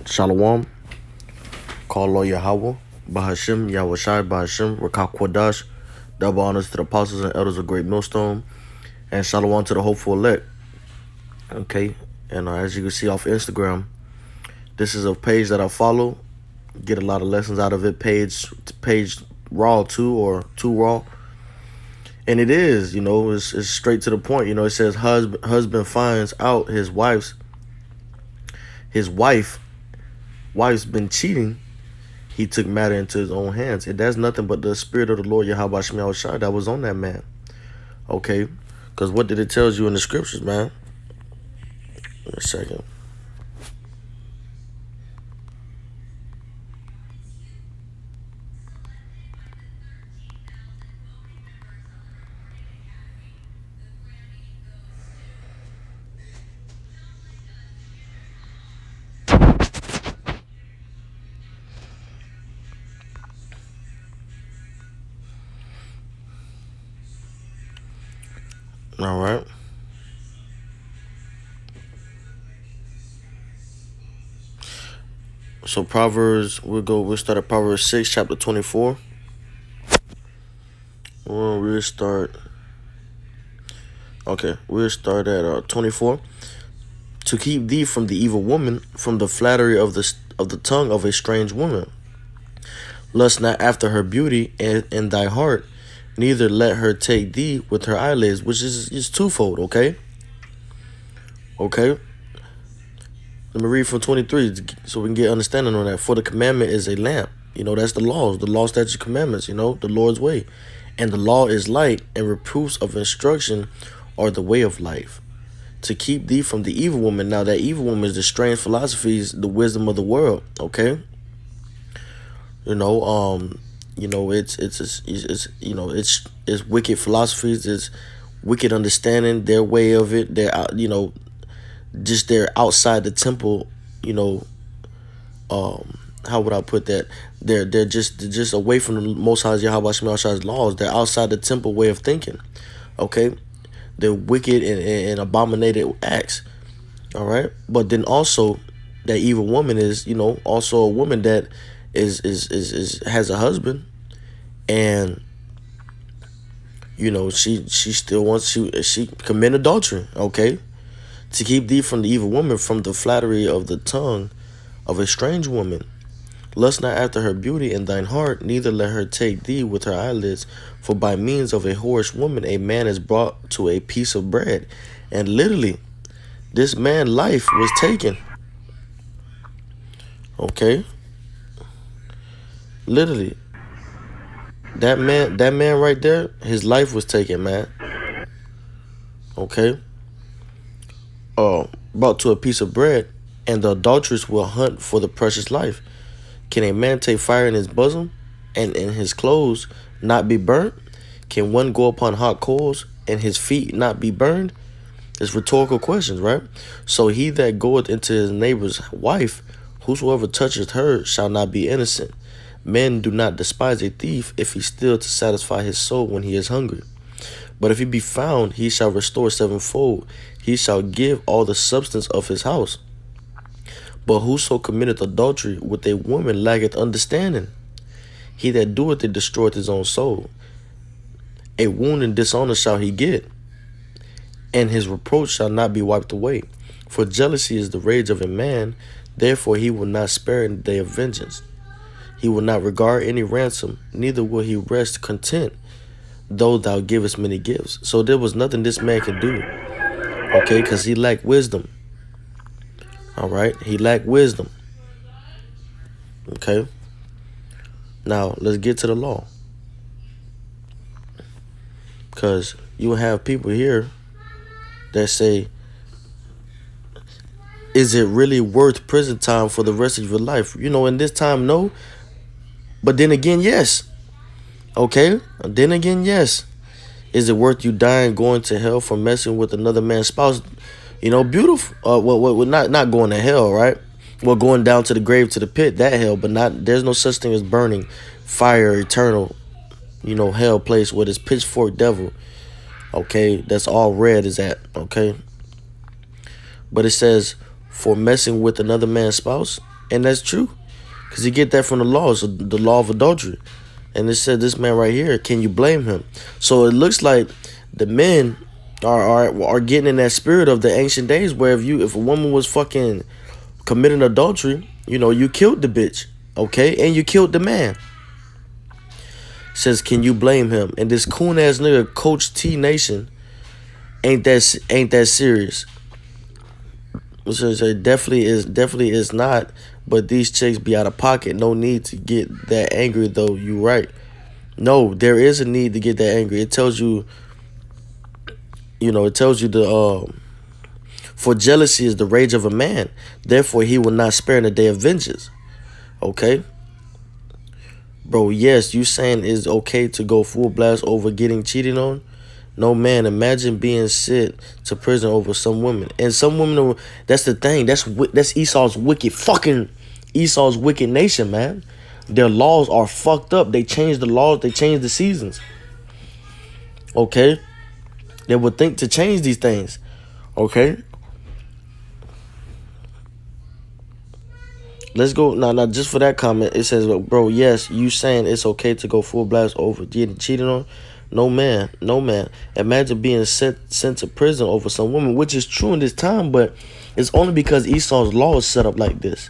Shalom, call Lord Yahawah, Bahashim, Yahawashi, Bahashim, Rakah Kwadash, double honors to the apostles and elders of Great Millstone, and Shalom to the hopeful elect. Okay, and as you can see off Instagram, this is a page that I follow, get a lot of lessons out of it, page raw too, or too raw. And it is, it's straight to the point. It says husband finds out his wife's been cheating. He took matter into his own hands. And that's nothing but the spirit of the Lord Yahawashi that was on that man. Okay? Because what did it tell you in the scriptures, man? Wait a second. All right. So Proverbs, we'll start at Proverbs 6, chapter 24. We'll start at 24. To keep thee from the evil woman, from the flattery of the tongue of a strange woman. Lust not after her beauty in thy heart, neither let her take thee with her eyelids, which is twofold, okay? Okay? Let me read from 23 so we can get understanding on that. For the commandment is a lamp. That's the laws, statutes, commandments, the Lord's way. And the law is light, and reproofs of instruction are the way of life. To keep thee from the evil woman. Now that evil woman is the strange philosophies, the wisdom of the world, okay? It's wicked philosophies, it's wicked understanding, their way of it, they're outside the temple, how would I put that? They're just away from the Most High Yahawashi laws. They're outside the temple way of thinking. Okay? They're wicked and abominated acts. All right? But then also that evil woman is, also a woman that is has a husband, and she still wants she commit adultery, okay? To keep thee from the evil woman, from the flattery of the tongue of a strange woman. Lust not after her beauty in thine heart, neither let her take thee with her eyelids. For by means of a whorish woman, a man is brought to a piece of bread. And literally, this man's life was taken. Okay? Literally. That man right there, his life was taken, man. Okay? Brought to a piece of bread, and the adulteress will hunt for the precious life. Can a man take fire in his bosom, and in his clothes not be burnt? Can one go upon hot coals, and his feet not be burned? It's rhetorical questions, right? So he that goeth into his neighbor's wife, whosoever toucheth her shall not be innocent. Men do not despise a thief if he steal to satisfy his soul when he is hungry. But if he be found, he shall restore sevenfold. He shall give all the substance of his house. But whoso committeth adultery with a woman lacketh understanding. He that doeth it destroyeth his own soul. A wound and dishonor shall he get, and his reproach shall not be wiped away. For jealousy is the rage of a man, therefore he will not spare in the day of vengeance. He will not regard any ransom, neither will he rest content, though thou givest many gifts. So there was nothing this man could do, okay, because he lacked wisdom. All right, he lacked wisdom. Okay. Now let's get to the law, because you will have people here that say, is it really worth prison time for the rest of your life? In this time, no. But then again, yes. Okay? Then again, yes. Is it worth you dying, going to hell for messing with another man's spouse? Beautiful. Not going to hell, right? Well, going down to the grave, to the pit, that hell, but there's no such thing as burning fire, eternal, hell place where this pitchfork devil, okay, that's all red is at, okay? But it says, for messing with another man's spouse, And that's true. Because you get that from the law. It's the law of adultery. And it said this man right here, can you blame him? So it looks like the men are getting in that spirit of the ancient days where if a woman was fucking committing adultery, you killed the bitch, okay? And you killed the man. Says, can you blame him? And this coon ass nigga, Coach T Nation, ain't that serious. So it definitely is not. But these chicks be out of pocket. No need to get that angry, though. You right. No, there is a need to get that angry. It tells you, for jealousy is the rage of a man. Therefore, he will not spare in the day of vengeance. Okay? Bro, yes, you saying it's okay to go full blast over getting cheated on? No, man, imagine being sent to prison over some women. And some women, that's the thing. That's Esau's wicked nation, man. Their laws are fucked up. They changed the laws. They changed the seasons. Okay? They would think to change these things. Okay? Let's go. Now, just for that comment, it says, bro, yes, you saying it's okay to go full blast over getting cheated on? No, man. Imagine being sent to prison over some woman, which is true in this time, but it's only because Esau's law is set up like this.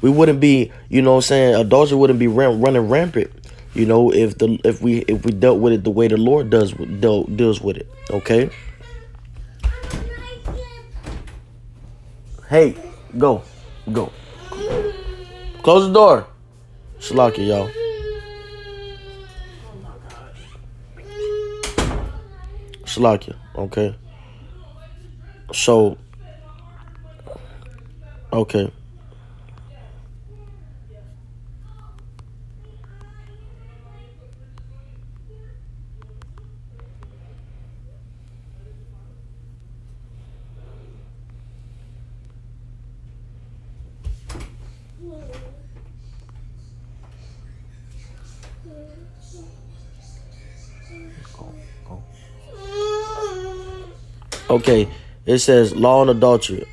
We wouldn't be, adultery wouldn't be running rampant, if we dealt with it the way the Lord deals with it. Okay. Hey, go. Close the door. Shalaki, y'all. Shalaki, okay. So, okay. Okay, it says law on adultery.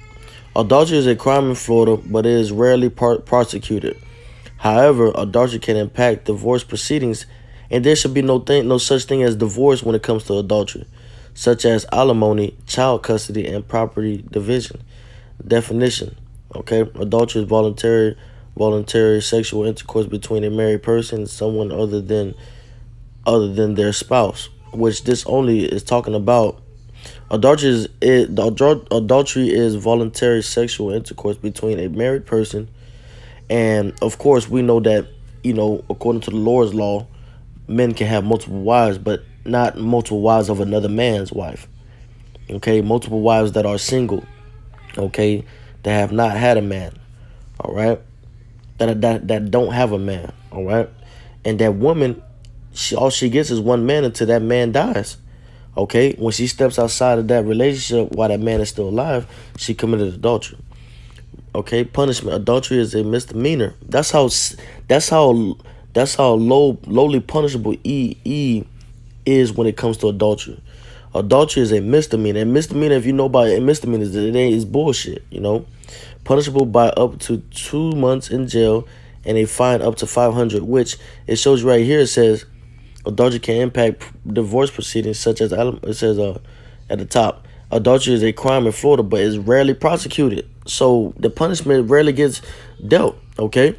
Adultery is a crime in Florida, but it is rarely prosecuted. However, adultery can impact divorce proceedings, and there should be no such thing as divorce when it comes to adultery, such as alimony, child custody, and property division. Definition. Okay, adultery is voluntary sexual intercourse between a married person and someone other than their spouse, which this only is talking about. Adultery is voluntary sexual intercourse between a married person, and of course we know that according to the Lord's law, men can have multiple wives, but not multiple wives of another man's wife. Okay, multiple wives that are single. Okay, that have not had a man. All right, that don't have a man. All right, and that woman, all she gets is one man until that man dies. Okay, when she steps outside of that relationship while that man is still alive, she committed adultery. Okay, punishment. Adultery is a misdemeanor. That's how lowly punishable E is when it comes to adultery. Adultery is a misdemeanor. And misdemeanor, if you know about it, misdemeanors, it is bullshit. Punishable by up to 2 months in jail and a fine up to 500. Which it shows you right here. It says adultery can impact divorce proceedings, such as it says at the top. Adultery is a crime in Florida, but is rarely prosecuted. So the punishment rarely gets dealt. Okay.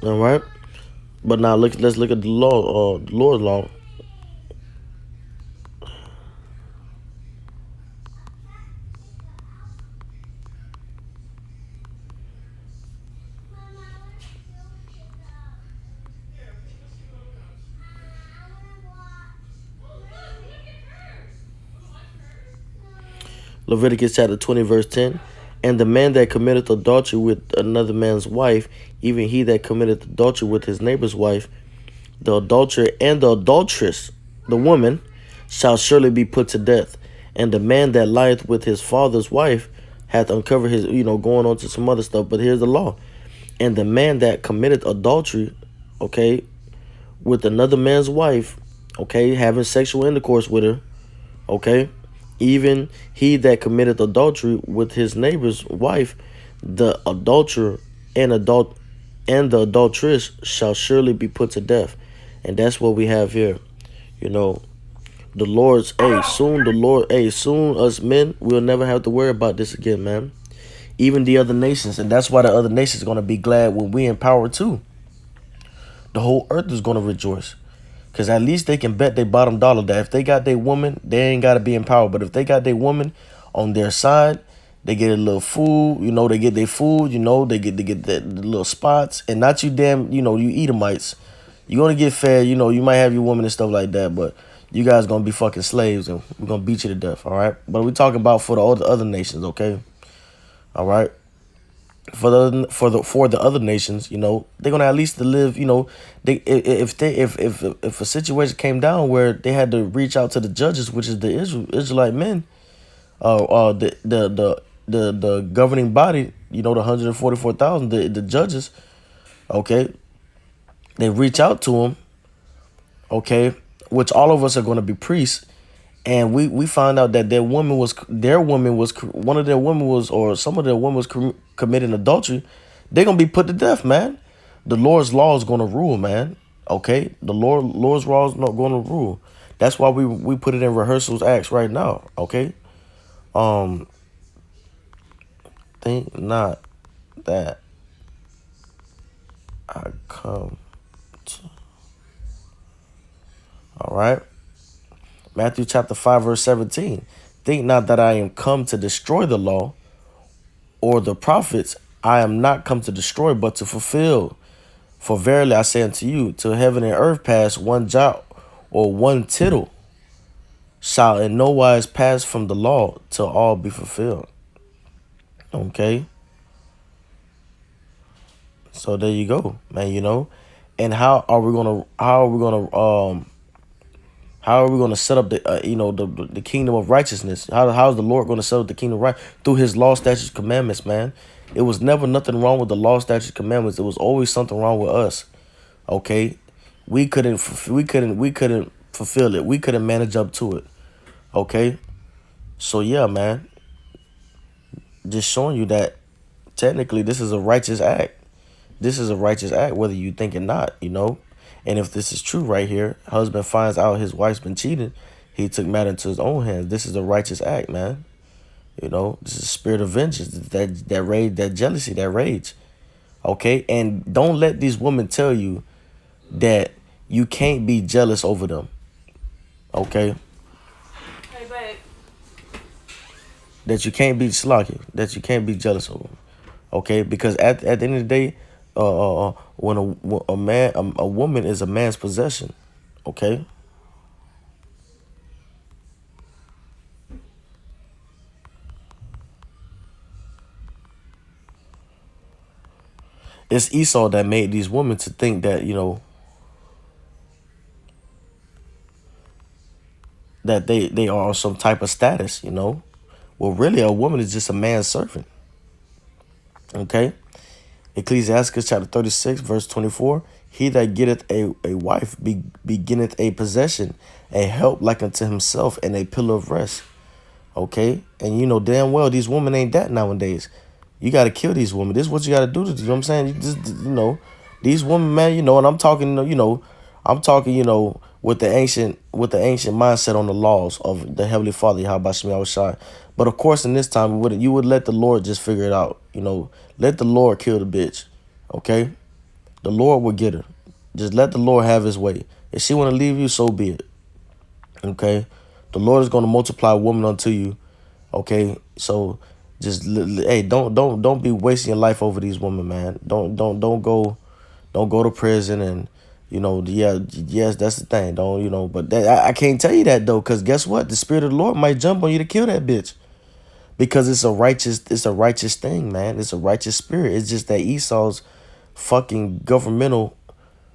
All right. But now let's look at the law, the Lord's law. Leviticus chapter 20, verse 10. And the man that committeth adultery with another man's wife, even he that committeth adultery with his neighbor's wife, the adulterer and the adulteress, the woman, shall surely be put to death. And the man that lieth with his father's wife hath uncovered his, going on to some other stuff. But here's the law. And the man that committeth adultery, okay, with another man's wife, okay, having sexual intercourse with her, okay, even he that committeth adultery with his neighbor's wife, The adulterer and the adulteress shall surely be put to death. And that's what we have here. You know, the Lord's soon us men we'll never have to worry about this again, man. Even the other nations, and that's why the other nations are gonna be glad when we in power too. The whole earth is gonna rejoice. Cause at least they can bet their bottom dollar that if they got their woman, they ain't gotta be in power. But if they got their woman on their side, they get a little food, they get their food, they get the little spots, and not you damn, you Edomites. You're gonna get fed, you might have your woman and stuff like that, but you guys gonna be fucking slaves and we're gonna beat you to death, all right? But we're talking about for the other nations, okay? All right. For the other nations, they're gonna at least live. They if a situation came down where they had to reach out to the judges, which is the Israelite men, the governing body, the 144,000, the judges, okay, they reach out to them, okay, which all of us are going to be priests. And we found out that one of their women was, or some of their women was committing adultery. They're gonna be put to death, man. The Lord's law is gonna rule, man. Okay, the Lord's law is not gonna rule. That's why we put it in rehearsals acts right now. Okay, think not that I come to. All right. Matthew chapter 5, verse 17. Think not that I am come to destroy the law or the prophets. I am not come to destroy, but to fulfill. For verily I say unto you, till heaven and earth pass, one jot or one tittle shall in no wise pass from the law till all be fulfilled. Okay. So there you go, man, And how are we gonna set up the kingdom of righteousness? How is the Lord gonna set up the kingdom right? Through his law, statutes, commandments, man. It was never nothing wrong with the law, statutes, commandments. It was always something wrong with us. Okay, we couldn't fulfill it. We couldn't manage up to it. Okay, so yeah, man. Just showing you that technically this is a righteous act. This is a righteous act, whether you think it not. And if this is true right here, husband finds out his wife's been cheating, he took matter into his own hands. This is a righteous act, man. This is spirit of vengeance, that rage, that jealousy, that rage. Okay, and don't let these women tell you that you can't be jealous over them. Okay. Hey, babe. That you can't be slocky, that you can't be jealous over them. Okay, because at the end of the day, when a woman is a man's possession, okay. It's Esau that made these women to think that that they are some type of status. Well, really, a woman is just a man's servant. Okay. Ecclesiastes chapter 36, verse 24. He that getteth a wife beginneth a possession, a help like unto himself, and a pillar of rest. Okay? And damn well these women ain't that nowadays. You gotta kill these women. This is what you gotta do to, you know what I'm saying? You just, these women, man, and I'm talking, with the ancient mindset on the laws of the Heavenly Father, Yahawashi. But of course, in this time, you would let the Lord just figure it out. Let the Lord kill the bitch. Okay? The Lord will get her. Just let the Lord have his way. If she want to leave you, so be it. Okay? The Lord is going to multiply a woman unto you. Okay? So just hey, don't be wasting your life over these women, man. Don't go to prison and yes, that's the thing. Don't but I can't tell you that though, because guess what? The Spirit of the Lord might jump on you to kill that bitch. Because it's a righteous thing, man. It's a righteous spirit. It's just that Esau's fucking governmental,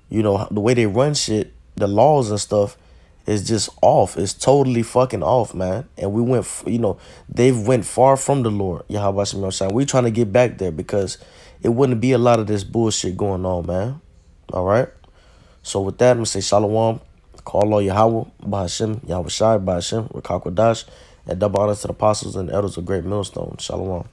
the way they run shit, the laws and stuff is just off. It's totally fucking off, man. And we went, they've went far from the Lord, Yahawashi. We trying to get back there because it wouldn't be a lot of this bullshit going on, man. All right. So with that, I'm gonna say Shalom. Call all Yahawah, Bahashim, Yahawashi, Bahashim, Rakakwadash, and double honors to the apostles and elders of Great Millstone. Shalom.